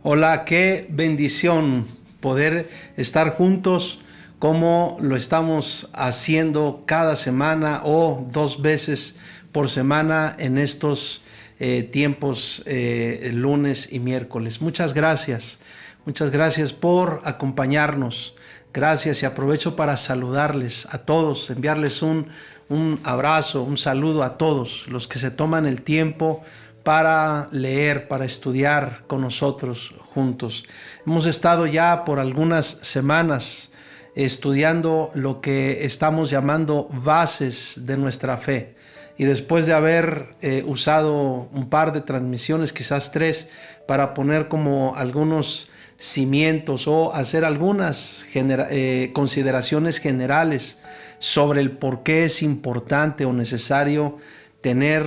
Hola, qué bendición poder estar juntos como lo estamos haciendo cada semana o 2 veces por semana en estos tiempos, lunes y miércoles. Muchas gracias por acompañarnos. Gracias, y aprovecho para saludarles a todos, enviarles un abrazo, un saludo a todos los que se toman el tiempo para leer, para estudiar con nosotros juntos. Hemos estado ya por algunas semanas estudiando lo que estamos llamando bases de nuestra fe. Y después de haber usado un par de transmisiones, quizás 3, para poner como algunos cimientos o hacer algunas consideraciones generales sobre el por qué es importante o necesario tener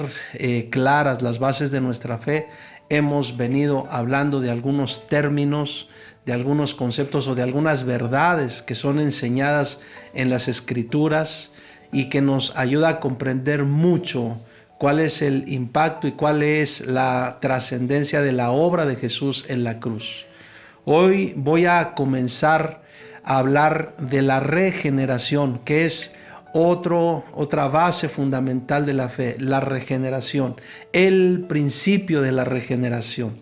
claras las bases de nuestra fe, hemos venido hablando de algunos términos, de algunos conceptos o de algunas verdades que son enseñadas en las Escrituras y que nos ayuda a comprender mucho cuál es el impacto y cuál es la trascendencia de la obra de Jesús en la cruz. Hoy voy a comenzar a hablar de la regeneración, que es otra base fundamental de la fe, la regeneración, el principio de la regeneración.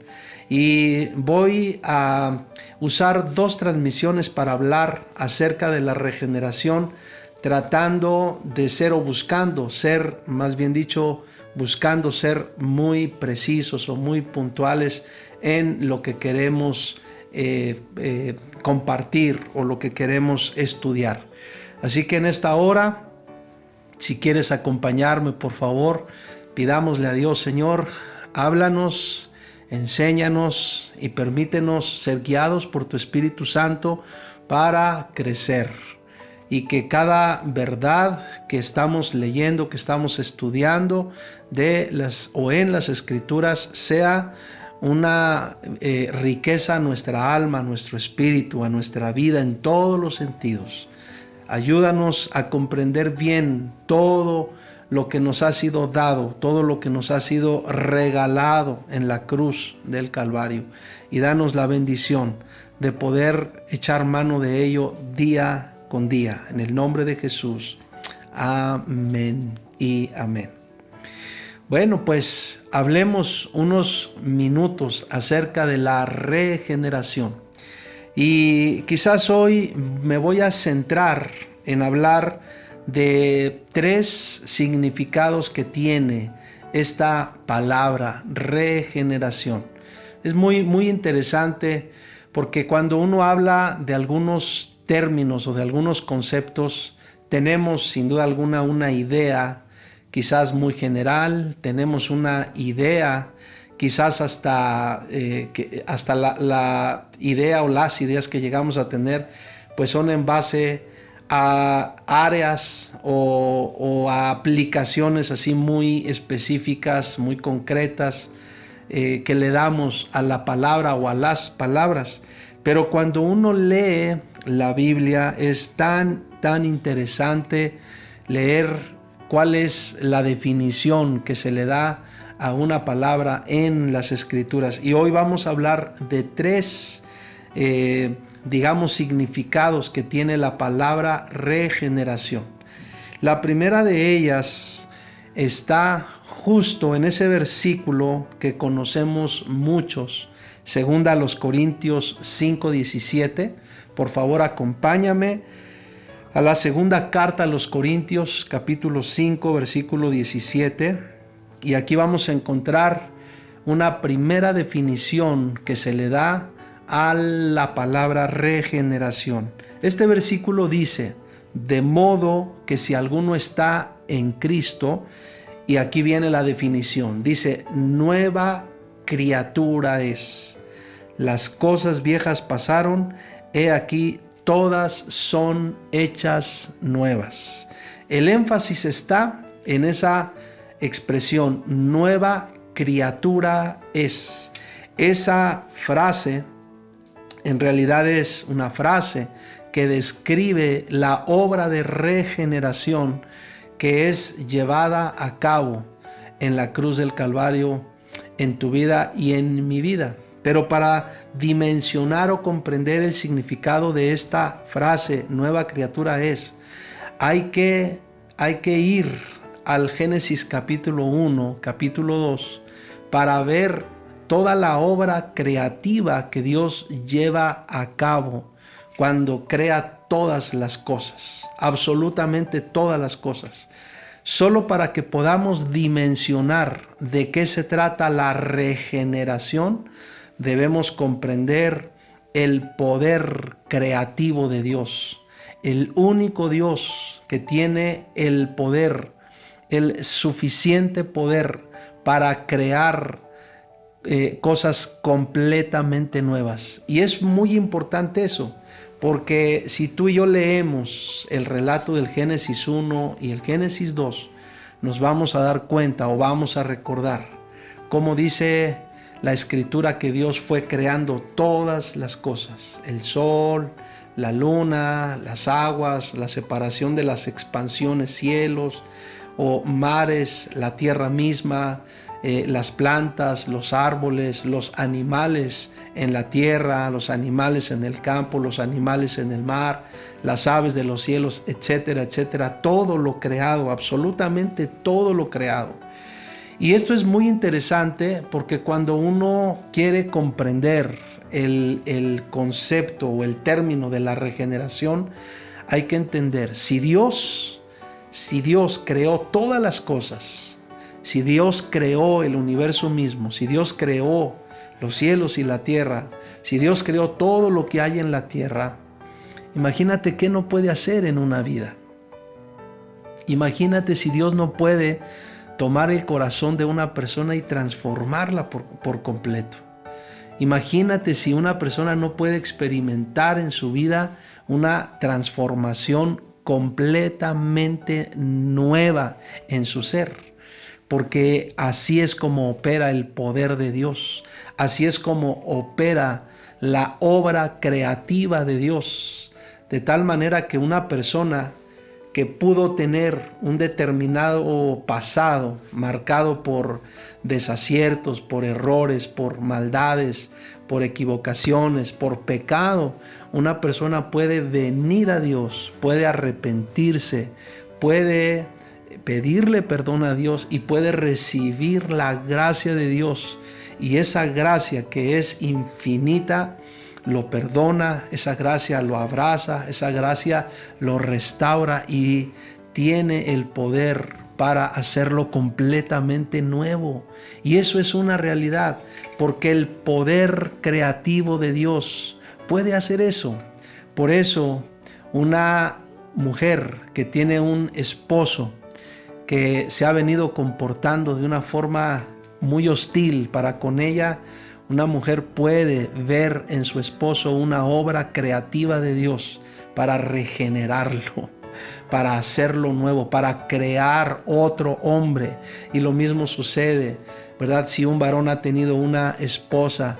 Y voy a usar 2 transmisiones para hablar acerca de la regeneración, tratando de ser o buscando ser, más bien dicho, buscando ser muy precisos o muy puntuales en lo que queremos compartir o lo que queremos estudiar. Así que en esta hora, si quieres acompañarme, por favor, pidámosle a Dios: Señor, háblanos, enséñanos y permítenos ser guiados por tu Espíritu Santo para crecer. Y que cada verdad que estamos leyendo, que estamos estudiando en las Escrituras, sea una riqueza a nuestra alma, a nuestro espíritu, a nuestra vida en todos los sentidos. Ayúdanos a comprender bien todo lo que nos ha sido dado, todo lo que nos ha sido regalado en la cruz del Calvario, y danos la bendición de poder echar mano de ello día con día. En el nombre de Jesús. Amén y amén. Bueno, pues hablemos unos minutos acerca de la regeneración. Y quizás hoy me voy a centrar en hablar de 3 significados que tiene esta palabra regeneración. Es muy interesante, porque cuando uno habla de algunos términos o de algunos conceptos, tenemos sin duda alguna una idea quizás muy general, tenemos una idea quizás hasta la idea o las ideas que llegamos a tener pues son en base a áreas o a aplicaciones así muy específicas, muy concretas, que le damos a la palabra o a las palabras. Pero cuando uno lee la Biblia es tan interesante leer cuál es la definición que se le da a una palabra en las Escrituras. Y hoy vamos a hablar de tres digamos, significados que tiene la palabra regeneración. La primera de ellas está justo en ese versículo que conocemos muchos, segunda a los Corintios 5:17. Por favor, acompáñame a la segunda carta a los Corintios, capítulo 5, versículo 17. Y aquí vamos a encontrar una primera definición que se le da a la palabra regeneración. Este versículo dice: de modo que si alguno está en Cristo, y aquí viene la definición, dice: nueva criatura es. Las cosas viejas pasaron, he aquí todas son hechas nuevas. El énfasis está en esa expresión, nueva criatura es. Esa frase en realidad es una frase que describe la obra de regeneración que es llevada a cabo en la cruz del Calvario, en tu vida y en mi vida. Pero para dimensionar o comprender el significado de esta frase, nueva criatura es, hay que ir al Génesis capítulo 1, capítulo 2, para ver toda la obra creativa que Dios lleva a cabo cuando crea todas las cosas, absolutamente todas las cosas. Solo para que podamos dimensionar de qué se trata la regeneración, debemos comprender el poder creativo de Dios, el único Dios que tiene el poder, el suficiente poder para crear cosas completamente nuevas. Y es muy importante eso, porque si tú y yo leemos el relato del Génesis 1 y el Génesis 2, nos vamos a dar cuenta o vamos a recordar cómo dice la Escritura que Dios fue creando todas las cosas: el sol, la luna, las aguas, la separación de las expansiones, cielos o mares, la tierra misma, las plantas, los árboles, los animales en la tierra, los animales en el campo, los animales en el mar, las aves de los cielos, etcétera, etcétera. Todo lo creado, absolutamente todo lo creado. Y esto es muy interesante porque cuando uno quiere comprender el concepto o el término de la regeneración, hay que entender, si Dios creó todas las cosas, si Dios creó el universo mismo, si Dios creó los cielos y la tierra, si Dios creó todo lo que hay en la tierra, imagínate qué no puede hacer en una vida. Imagínate si Dios no puede tomar el corazón de una persona y transformarla por completo. Imagínate si una persona no puede experimentar en su vida una transformación completamente nueva en su ser. Porque así es como opera el poder de Dios, así es como opera la obra creativa de Dios, de tal manera que una persona que pudo tener un determinado pasado marcado por desaciertos, por errores, por maldades, por equivocaciones, por pecado, una persona puede venir a Dios, puede arrepentirse, puede pedirle perdón a Dios y puede recibir la gracia de Dios. Y esa gracia que es infinita lo perdona, esa gracia lo abraza, esa gracia lo restaura y tiene el poder para hacerlo completamente nuevo. Y eso es una realidad, porque el poder creativo de Dios puede hacer eso. Por eso, una mujer que tiene un esposo que se ha venido comportando de una forma muy hostil para con ella, Una mujer puede ver en su esposo una obra creativa de Dios para regenerarlo, para hacerlo nuevo, para crear otro hombre. Y lo mismo sucede, ¿verdad? Si un varón ha tenido una esposa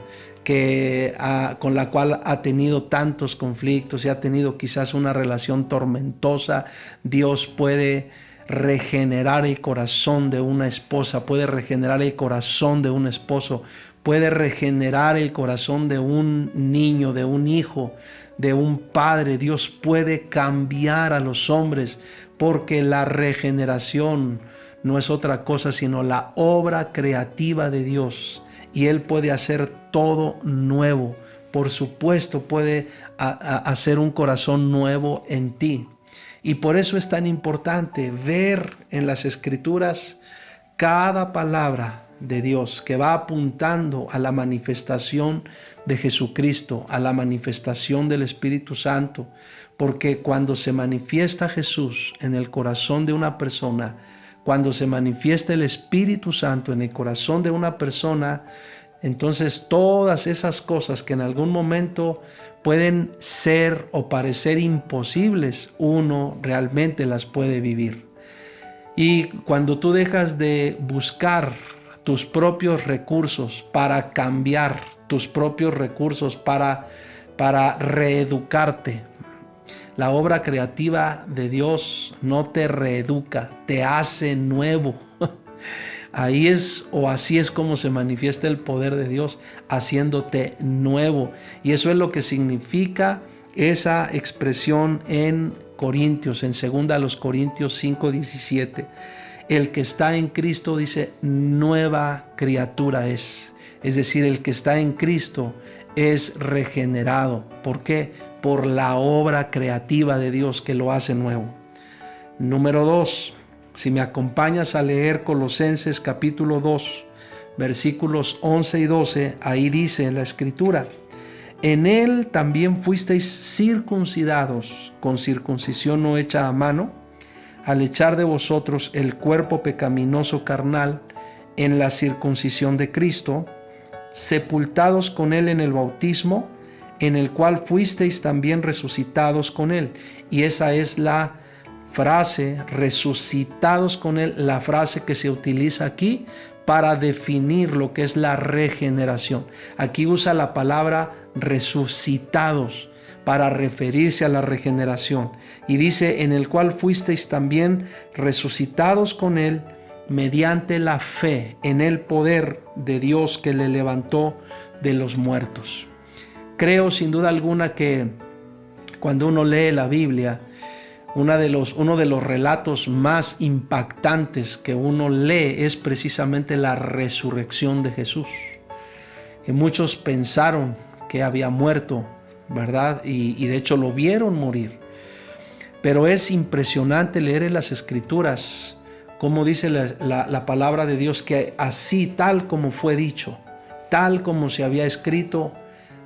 con la cual ha tenido tantos conflictos y ha tenido quizás una relación tormentosa, Dios puede regenerar el corazón de una esposa, puede regenerar el corazón de un esposo, puede regenerar el corazón de un niño, de un hijo, de un padre. Dios puede cambiar a los hombres, porque la regeneración no es otra cosa sino la obra creativa de Dios, y Él puede hacer todo nuevo. Por supuesto, puede hacer un corazón nuevo en ti. Y por eso es tan importante ver en las Escrituras cada palabra de Dios que va apuntando a la manifestación de Jesucristo, a la manifestación del Espíritu Santo, porque cuando se manifiesta Jesús en el corazón de una persona, cuando se manifiesta el Espíritu Santo en el corazón de una persona, entonces todas esas cosas que en algún momento pueden ser o parecer imposibles, uno realmente las puede vivir. Y cuando tú dejas de buscar tus propios recursos para cambiar, tus propios recursos para reeducarte, la obra creativa de Dios no te reeduca, te hace nuevo. Ahí es, o así es como se manifiesta el poder de Dios, haciéndote nuevo. Y eso es lo que significa esa expresión en Corintios, en 2 Corintios 5:17. El que está en Cristo, dice, nueva criatura es. Es decir, el que está en Cristo es regenerado. ¿Por qué? Por la obra creativa de Dios que lo hace nuevo. Número 2. Si me acompañas a leer Colosenses capítulo 2, versículos 11 y 12, ahí dice la Escritura: en él también fuisteis circuncidados con circuncisión no hecha a mano, al echar de vosotros el cuerpo pecaminoso carnal en la circuncisión de Cristo, sepultados con él en el bautismo, en el cual fuisteis también resucitados con él. Y esa es la frase, resucitados con él, la frase que se utiliza aquí para definir lo que es la regeneración. Aquí usa la palabra resucitados para referirse a la regeneración. Y dice, en el cual fuisteis también resucitados con él mediante la fe en el poder de Dios que le levantó de los muertos. Creo sin duda alguna que cuando uno lee la Biblia, uno de los relatos más impactantes que uno lee es precisamente la resurrección de Jesús. Que muchos pensaron que había muerto, ¿verdad? Y de hecho lo vieron morir. Pero es impresionante leer en las Escrituras cómo dice la palabra de Dios, que así, tal como fue dicho, tal como se había escrito,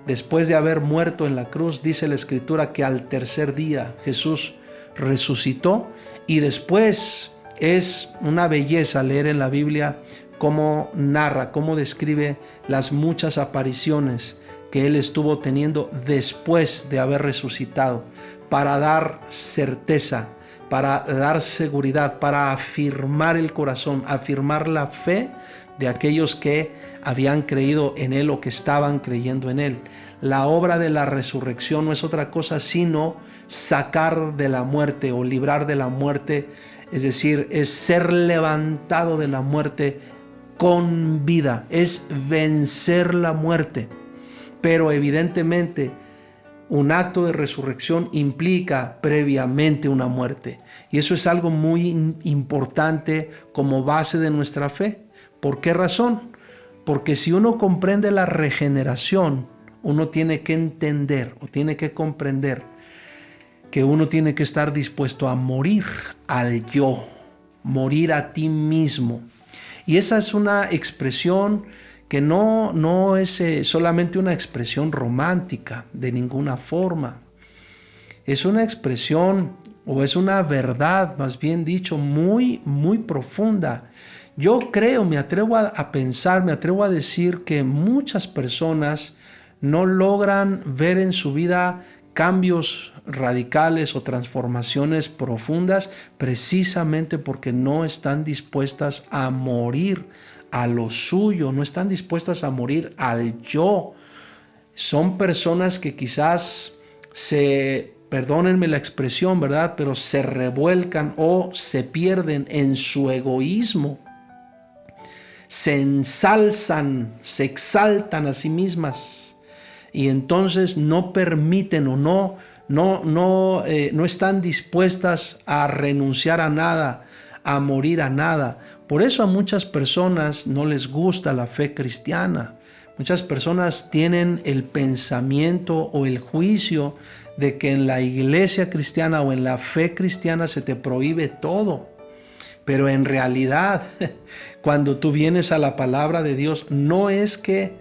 después de haber muerto en la cruz, dice la Escritura que al tercer día Jesús resucitó. Y después es una belleza leer en la Biblia cómo narra, cómo describe las muchas apariciones que él estuvo teniendo después de haber resucitado, para dar certeza, para dar seguridad, para afirmar el corazón, afirmar la fe de aquellos que habían creído en él o que estaban creyendo en él. La obra de la resurrección no es otra cosa sino sacar de la muerte o librar de la muerte, es decir, es ser levantado de la muerte con vida, es vencer la muerte. Pero evidentemente un acto de resurrección implica previamente una muerte. Y eso es algo muy importante como base de nuestra fe. ¿Por qué razón? Porque si uno comprende la regeneración, uno tiene que entender o tiene que comprender que uno tiene que estar dispuesto a morir al yo, morir a ti mismo. Y esa es una expresión que no es solamente una expresión romántica de ninguna forma. Es una expresión, o es una verdad, más bien dicho, muy, muy profunda. Yo creo, me atrevo a pensar, me atrevo a decir que muchas personas no logran ver en su vida cambios radicales o transformaciones profundas precisamente porque no están dispuestas a morir a lo suyo, no están dispuestas a morir al yo. Son personas que quizás perdónenme la expresión, ¿verdad? Pero se revuelcan o se pierden en su egoísmo. Se ensalzan, se exaltan a sí mismas y entonces no permiten o no están dispuestas a renunciar a nada, a morir a nada. Por eso a muchas personas no les gusta la fe cristiana. Muchas personas tienen el pensamiento o el juicio de que en la iglesia cristiana o en la fe cristiana se te prohíbe todo. Pero en realidad, cuando tú vienes a la palabra de Dios, no es que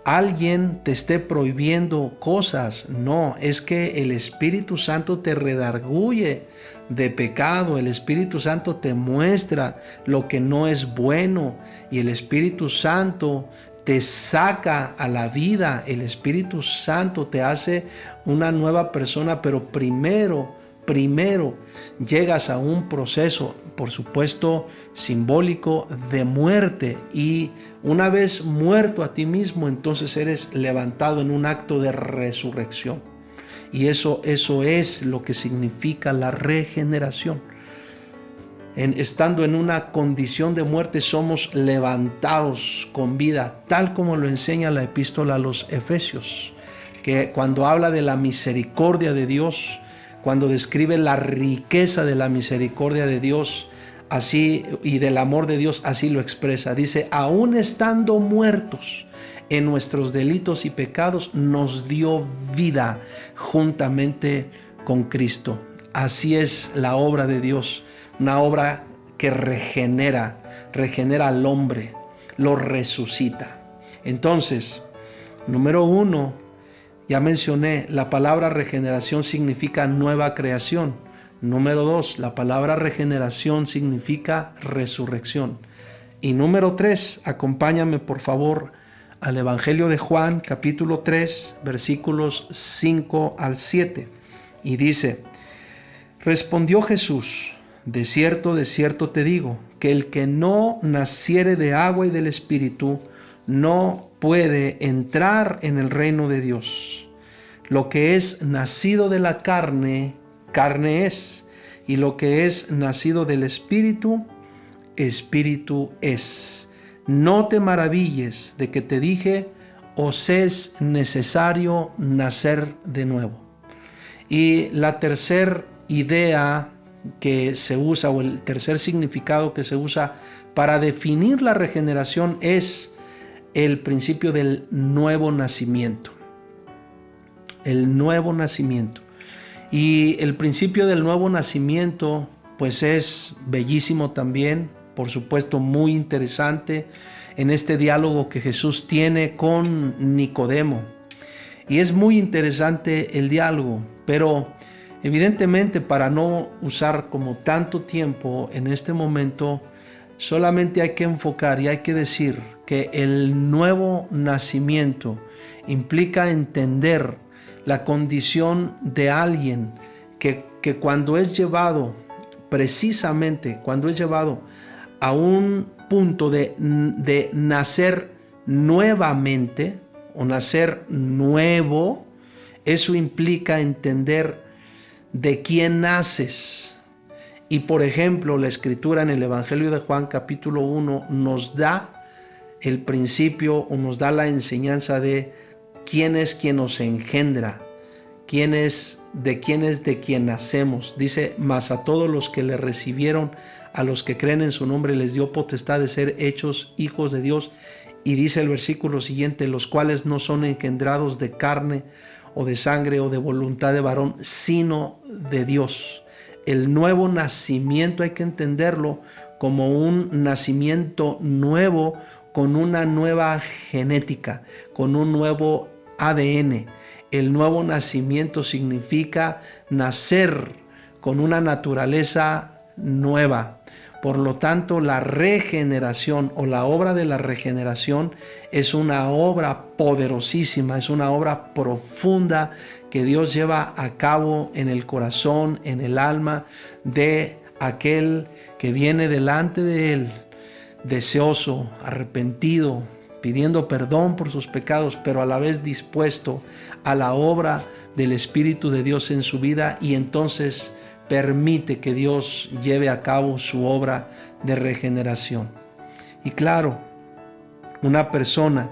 alguien te esté prohibiendo cosas, no, es que el Espíritu Santo te redarguye de pecado, el Espíritu Santo te muestra lo que no es bueno y el Espíritu Santo te saca a la vida, el Espíritu Santo te hace una nueva persona, pero primero llegas a un proceso, por supuesto, simbólico de muerte, y una vez muerto a ti mismo, entonces eres levantado en un acto de resurrección. Y eso es lo que significa la regeneración. Estando en una condición de muerte, somos levantados con vida, tal como lo enseña la epístola a los Efesios, que cuando habla de la misericordia de Dios, cuando describe la riqueza de la misericordia de Dios, así, y del amor de Dios, así lo expresa. Dice, aún estando muertos en nuestros delitos y pecados, nos dio vida juntamente con Cristo. Así es la obra de Dios, una obra que regenera al hombre, lo resucita. Entonces, número 1, ya mencioné, la palabra regeneración significa nueva creación. Número 2, la palabra regeneración significa resurrección. Y número 3, acompáñame por favor al Evangelio de Juan, capítulo 3, versículos 5 al 7. Y dice, respondió Jesús, de cierto te digo, que el que no naciere de agua y del Espíritu no puede entrar en el reino de Dios. Lo que es nacido de la carne, carne es, y lo que es nacido del Espíritu, Espíritu es. No te maravilles de que te dije, os es necesario nacer de nuevo. Y la tercera idea que se usa, o el tercer significado que se usa para definir la regeneración, es el principio del nuevo nacimiento. El nuevo nacimiento. Y el principio del nuevo nacimiento, pues es bellísimo también, por supuesto muy interesante en este diálogo que Jesús tiene con Nicodemo. Y es muy interesante el diálogo, pero evidentemente, para no usar como tanto tiempo en este momento, solamente hay que enfocar y hay que decir que el nuevo nacimiento implica entender la condición de alguien que cuando es llevado, precisamente cuando es llevado a un punto de nacer nuevamente o nacer nuevo, eso implica entender de quién naces. Y por ejemplo, la escritura en el Evangelio de Juan capítulo 1 nos da el principio o nos da la enseñanza de quién es quien nos engendra, quién es de quien nacemos. Dice, mas a todos los que le recibieron, a los que creen en su nombre, les dio potestad de ser hechos hijos de Dios. Y dice el versículo siguiente, los cuales no son engendrados de carne o de sangre o de voluntad de varón, sino de Dios. El nuevo nacimiento hay que entenderlo como un nacimiento nuevo, con una nueva genética, con un nuevo ADN. El nuevo nacimiento significa nacer con una naturaleza nueva. Por lo tanto, la regeneración o la obra de la regeneración es una obra poderosísima, es una obra profunda que Dios lleva a cabo en el corazón, en el alma de aquel que viene delante de Él, deseoso, arrepentido, pidiendo perdón por sus pecados, pero a la vez dispuesto a la obra del Espíritu de Dios en su vida, y entonces permite que Dios lleve a cabo su obra de regeneración. Y claro, una persona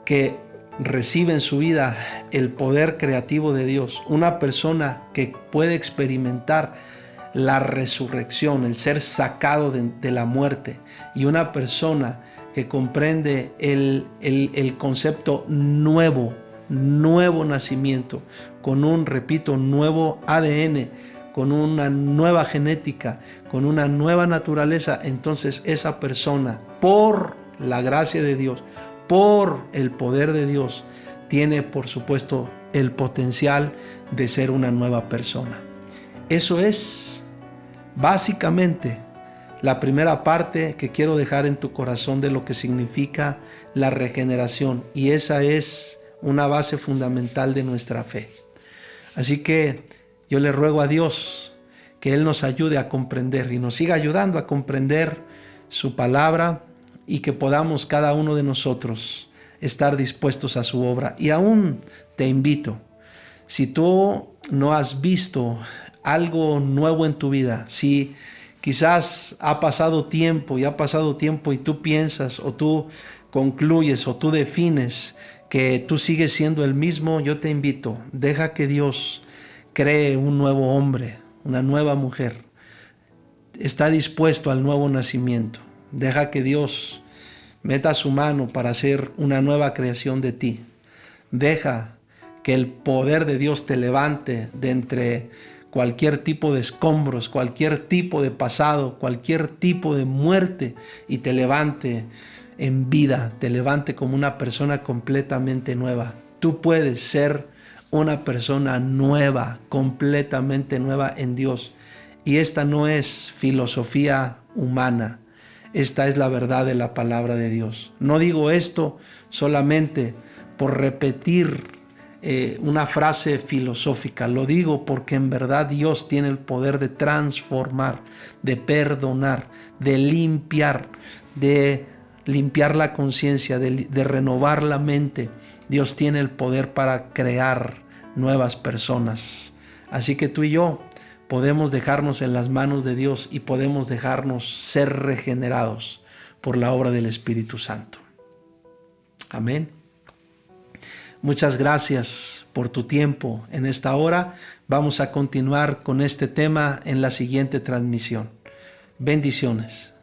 que recibe en su vida el poder creativo de Dios, una persona que puede experimentar la resurrección, el ser sacado de la muerte, y una persona que comprende el concepto nuevo nacimiento, con un, repito, nuevo ADN, con una nueva genética, con una nueva naturaleza, entonces esa persona, por la gracia de Dios, por el poder de Dios, tiene por supuesto el potencial de ser una nueva persona. Eso es básicamente la primera parte que quiero dejar en tu corazón de lo que significa la regeneración, y esa es una base fundamental de nuestra fe. Así que yo le ruego a Dios que Él nos ayude a comprender y nos siga ayudando a comprender su palabra, y que podamos cada uno de nosotros estar dispuestos a su obra. Y aún te invito, si tú no has visto algo nuevo en tu vida, si quizás ha pasado tiempo y tú piensas o tú concluyes o tú defines que tú sigues siendo el mismo, yo te invito, deja que Dios cree un nuevo hombre, una nueva mujer. Está dispuesto al nuevo nacimiento. Deja que Dios meta su mano para hacer una nueva creación de ti. Deja que el poder de Dios te levante de entre cualquier tipo de escombros, cualquier tipo de pasado, cualquier tipo de muerte, y te levante en vida, te levante como una persona completamente nueva. Tú puedes ser una persona nueva, completamente nueva en Dios. Y esta no es filosofía humana, esta es la verdad de la palabra de Dios. No digo esto solamente por repetir una frase filosófica, lo digo porque en verdad Dios tiene el poder de transformar, de perdonar, de limpiar la conciencia, de renovar la mente. Dios tiene el poder para crear nuevas personas. Así que tú y yo podemos dejarnos en las manos de Dios y podemos dejarnos ser regenerados por la obra del Espíritu Santo. Amén. Muchas gracias por tu tiempo en esta hora. Vamos a continuar con este tema en la siguiente transmisión. Bendiciones.